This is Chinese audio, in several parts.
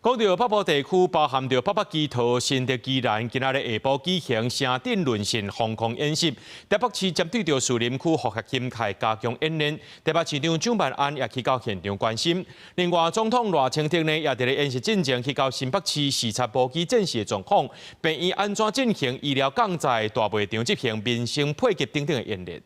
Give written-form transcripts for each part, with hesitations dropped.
講到北部地區，包含着北北基桃、新竹、宜蘭，今仔日下晡舉行城鎮淪陷防空演習。台北市針對着士林區復合侵害加強演練，台北市長蔣萬安也去到現場關心。另外，總統賴清德呢也佇咧演習進前去到新北市視察武器戰士的狀況，病院安怎進行醫療降載、大賣場執行民生配給等等的演練。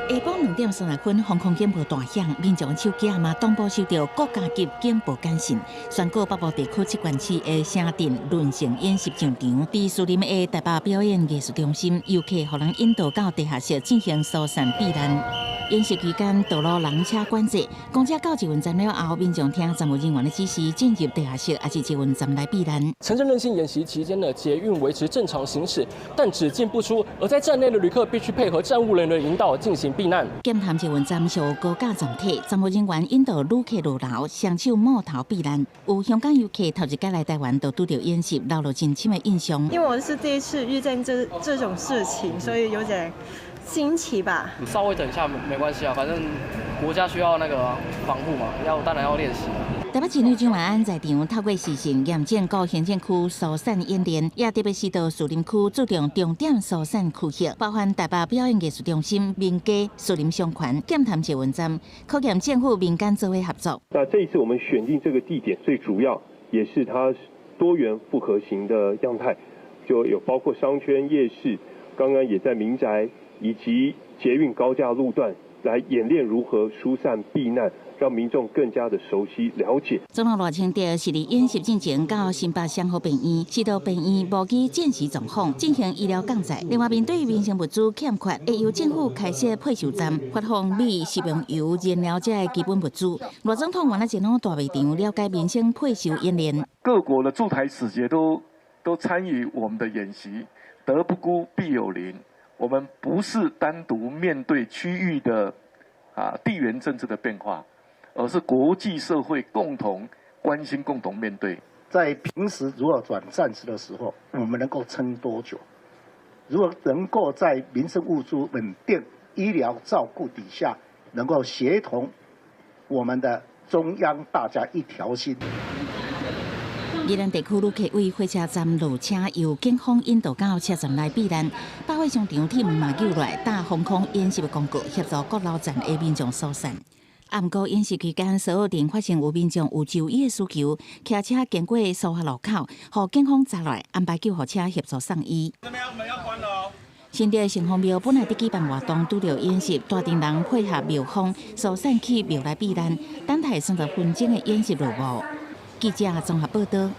下晡2點30分，防空警報大響，民眾手機嘛同步收到國家級警報簡訊，宣告北部地區7縣市的城鎮淪陷演習上場。在士林的台北表演藝術中心，遊客互人引導到地下室進行疏散避難。演習期間，道路人車管制，公車到捷運站了後，民眾聽站務人員的指示進入地下室，還是捷運站來避難。城鎮淪陷演習期間呢，捷運維持正常行駛，但只進不出，而在站內的旅客必須配合站務人員的引導進行避難。劍潭捷運站小高架站體，站務人員引導旅客落樓，雙手摸頭避難。有香港遊客頭一屆來台灣，都拄到演習，留了真深的印象。因為我是第一次遇見這種事情，所以有點新奇吧。稍微等一下沒關係啊，反正國家需要那個防護嘛，當然要練習。台北市長蔣萬安在場透過視訊驗證各行政區疏散演練，也特別是到士林區注重重點疏散區域，包含台北表演藝術中心、民街、士林商圈、劍潭捷運站，考驗政府民間做伙合作。那這一次我們選定這個地點，最主要也是它多元複合型的樣態，就有包括商圈、夜市，剛剛也在民宅以及捷運高架路段來演練如何疏散避難，讓民眾更加的熟悉了解。總統賴清德是在演習進前到新北祥和病院，是到病院無期戰時狀況進行醫療降載。另外，面對民生物資欠缺，會由政府開設配售站，發放米、食用油、燃料這些基本物資。賴總統原來前往大賣場了解民生配售演練。各國的駐台使節都參與我們的演習，德不孤必有鄰。我們不是單獨面對區域的地緣政治的變化，而是國際社會共同關心、共同面對。在平時如果轉戰時的時候，我們能夠撐多久？如果能夠在民生物資穩定、醫療照顧底下，能夠協同我們的中央，大家一條心。宜蘭地區旅客為火車站落車，由警方引導到車站來避難。百貨商場鐵門嘛救來，打防空演習的公告，協助各路站的民眾疏散。不過演習期間，蘇澳鎮發現有民眾有就醫的需求，騎車經過蘇花路口，予警方抓來，安排救護車協助送醫。新竹城隍廟本來在舉辦活動，拄到演習，大陣人配合廟方疏散去廟內避難，等待30分鐘的演習落幕。記者綜合報道。